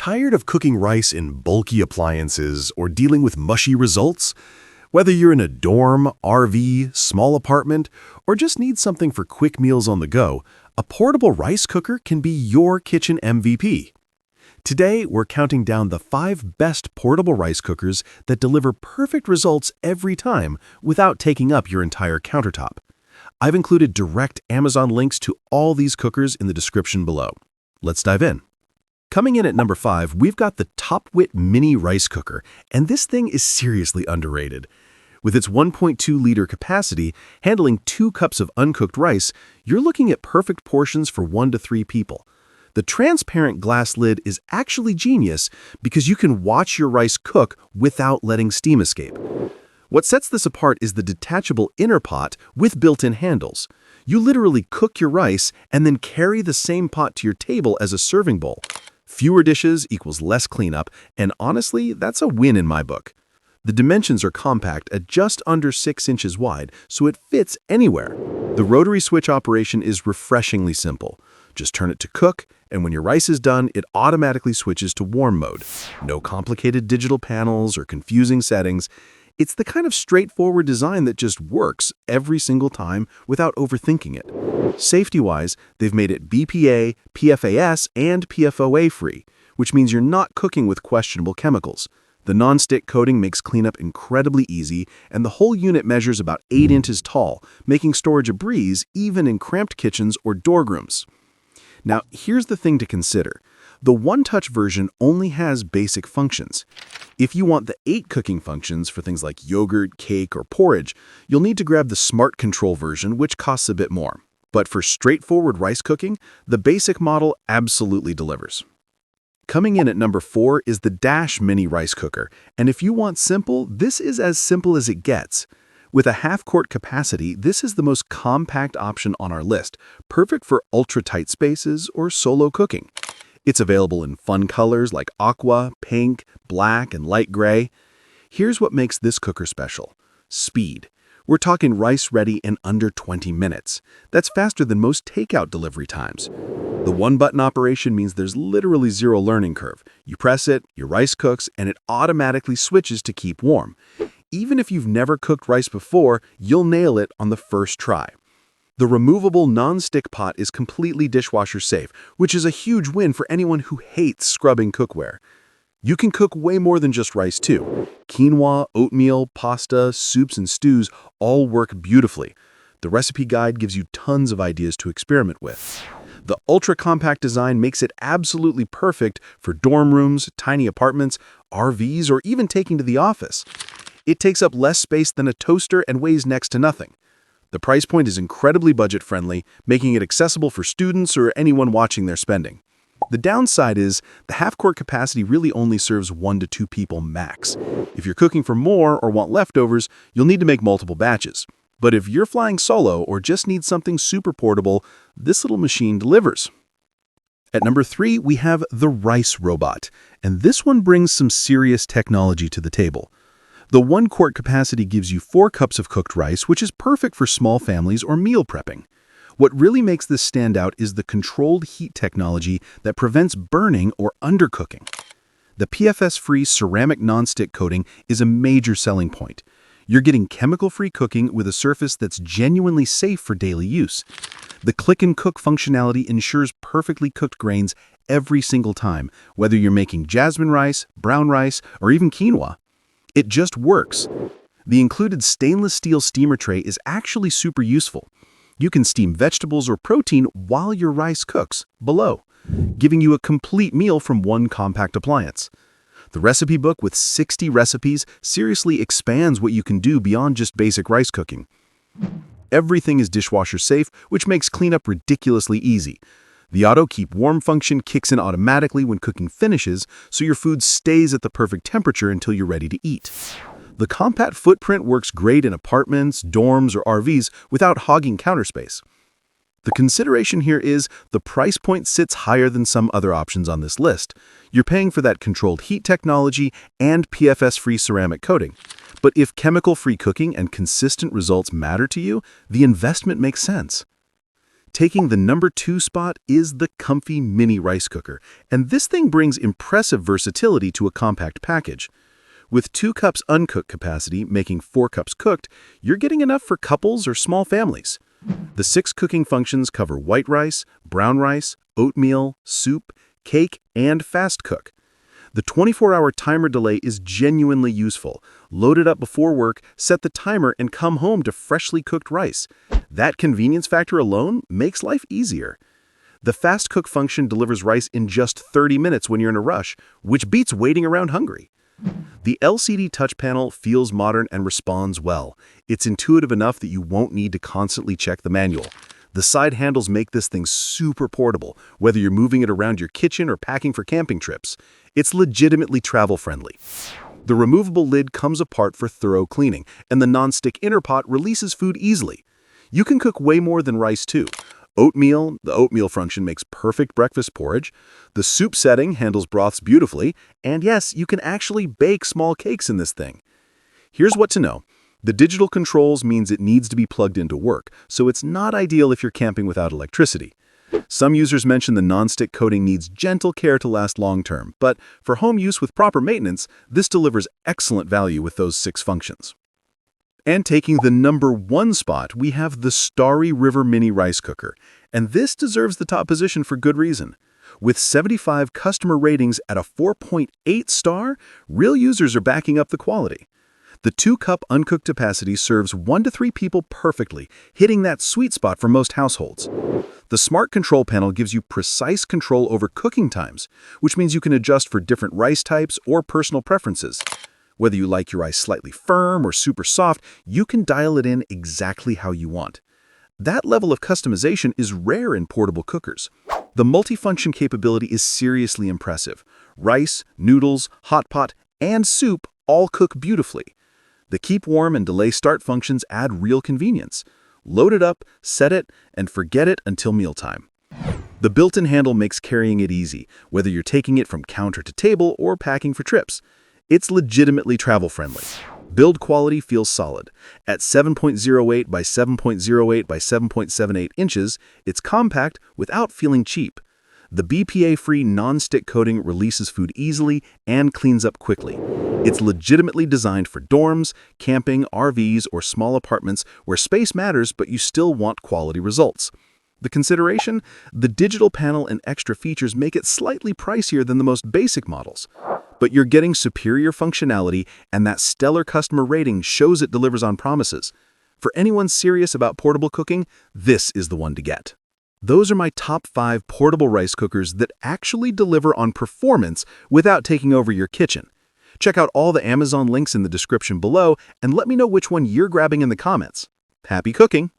Tired of cooking rice in bulky appliances or dealing with mushy results? Whether you're in a dorm, RV, small apartment, or just need something for quick meals on the go, a portable rice cooker can be your kitchen MVP. Today, we're counting down the 5 best portable rice cookers that deliver perfect results every time without taking up your entire countertop. I've included direct Amazon links to all these cookers in the description below. Let's dive in. Coming in at number 5, we've got the TOPWIT Mini Rice Cooker, and this thing is seriously underrated. With its 1.2-liter capacity, handling 2 cups of uncooked rice, you're looking at perfect portions for 1 to 3 people. The transparent glass lid is actually genius because you can watch your rice cook without letting steam escape. What sets this apart is the detachable inner pot with built-in handles. You literally cook your rice and then carry the same pot to your table as a serving bowl. Fewer dishes equals less cleanup, and honestly, that's a win in my book. The dimensions are compact at just under 6 inches wide, so it fits anywhere. The rotary switch operation is refreshingly simple. Just turn it to cook, and when your rice is done, it automatically switches to warm mode. No complicated digital panels or confusing settings. It's the kind of straightforward design that just works every single time without overthinking it. Safety-wise, they've made it BPA, PFAS, and PFOA free, which means you're not cooking with questionable chemicals. The non-stick coating makes cleanup incredibly easy, and the whole unit measures about 8 inches tall, making storage a breeze even in cramped kitchens or dormrooms. Now, here's the thing to consider. The one-touch version only has basic functions. If you want the 8 cooking functions for things like yogurt, cake, or porridge, you'll need to grab the Smart Control version, which costs a bit more. But for straightforward rice cooking, the basic model absolutely delivers. Coming in at number 4 is the Dash Mini Rice Cooker, and if you want simple, this is as simple as it gets. With a half-quart capacity, this is the most compact option on our list, perfect for ultra-tight spaces or solo cooking. It's available in fun colors like aqua, pink, black, and light gray. Here's what makes this cooker special: speed. We're talking rice ready in under 20 minutes. That's faster than most takeout delivery times. The one-button operation means there's literally zero learning curve. You press it, your rice cooks, and it automatically switches to keep warm. Even if you've never cooked rice before, you'll nail it on the first try. The removable non-stick pot is completely dishwasher safe, which is a huge win for anyone who hates scrubbing cookware. You can cook way more than just rice too. Quinoa, oatmeal, pasta, soups, and stews all work beautifully. The recipe guide gives you tons of ideas to experiment with. The ultra-compact design makes it absolutely perfect for dorm rooms, tiny apartments, RVs, or even taking to the office. It takes up less space than a toaster and weighs next to nothing. The price point is incredibly budget-friendly, making it accessible for students or anyone watching their spending. The downside is the half-quart capacity really only serves 1 to 2 people max. If you're cooking for more or want leftovers, you'll need to make multiple batches. But if you're flying solo or just need something super portable, this little machine delivers. At number 3, we have the Rice Robot, and this one brings some serious technology to the table. The 1-quart capacity gives you 4 cups of cooked rice, which is perfect for small families or meal prepping. What really makes this stand out is the controlled heat technology that prevents burning or undercooking. The PFS-free ceramic nonstick coating is a major selling point. You're getting chemical-free cooking with a surface that's genuinely safe for daily use. The click and cook functionality ensures perfectly cooked grains every single time, whether you're making jasmine rice, brown rice, or even quinoa. It just works. The included stainless steel steamer tray is actually super useful. You can steam vegetables or protein while your rice cooks below, giving you a complete meal from one compact appliance. The recipe book with 60 recipes seriously expands what you can do beyond just basic rice cooking. Everything is dishwasher safe, which makes cleanup ridiculously easy. The auto keep warm function kicks in automatically when cooking finishes, so your food stays at the perfect temperature until you're ready to eat. The compact footprint works great in apartments, dorms, or RVs without hogging counter space. The consideration here is the price point sits higher than some other options on this list. You're paying for that controlled heat technology and PFS-free ceramic coating. But if chemical-free cooking and consistent results matter to you, the investment makes sense. Taking the number 2 spot is the COMFEE mini rice cooker, and this thing brings impressive versatility to a compact package. With 2 cups uncooked capacity, making 4 cups cooked, you're getting enough for couples or small families. The 6 cooking functions cover white rice, brown rice, oatmeal, soup, cake, and fast cook. The 24-hour timer delay is genuinely useful. Load it up before work, set the timer, and come home to freshly cooked rice. That convenience factor alone makes life easier. The fast cook function delivers rice in just 30 minutes when you're in a rush, which beats waiting around hungry. The LCD touch panel feels modern and responds well. It's intuitive enough that you won't need to constantly check the manual. The side handles make this thing super portable, whether you're moving it around your kitchen or packing for camping trips. It's legitimately travel-friendly. The removable lid comes apart for thorough cleaning, and the non-stick inner pot releases food easily. You can cook way more than rice, too. The oatmeal function makes perfect breakfast porridge. The soup setting handles broths beautifully. And yes, you can actually bake small cakes in this thing. Here's what to know. The digital controls means it needs to be plugged into work, so it's not ideal if you're camping without electricity. Some users mention the non-stick coating needs gentle care to last long-term, but for home use with proper maintenance, this delivers excellent value with those 6 functions. And taking the number 1 spot, we have the Stariver mini rice cooker, and this deserves the top position for good reason. With 75 customer ratings at a 4.8 star, real users are backing up the quality. The 2-cup uncooked capacity serves 1 to 3 people perfectly, hitting that sweet spot for most households. The smart control panel gives you precise control over cooking times, which means you can adjust for different rice types or personal preferences. Whether you like your rice slightly firm or super soft, you can dial it in exactly how you want. That level of customization is rare in portable cookers. The multifunction capability is seriously impressive. Rice, noodles, hot pot, and soup all cook beautifully. The keep warm and delay start functions add real convenience. Load it up, set it, and forget it until mealtime. The built-in handle makes carrying it easy, whether you're taking it from counter to table or packing for trips. It's legitimately travel-friendly. Build quality feels solid. At 7.08 by 7.08 by 7.78 inches, it's compact without feeling cheap. The BPA-free non-stick coating releases food easily and cleans up quickly. It's legitimately designed for dorms, camping, RVs, or small apartments where space matters but you still want quality results. The consideration? The digital panel and extra features make it slightly pricier than the most basic models. But you're getting superior functionality, and that stellar customer rating shows it delivers on promises. For anyone serious about portable cooking, this is the one to get. Those are my top 5 portable rice cookers that actually deliver on performance without taking over your kitchen. Check out all the Amazon links in the description below and let me know which one you're grabbing in the comments. Happy cooking!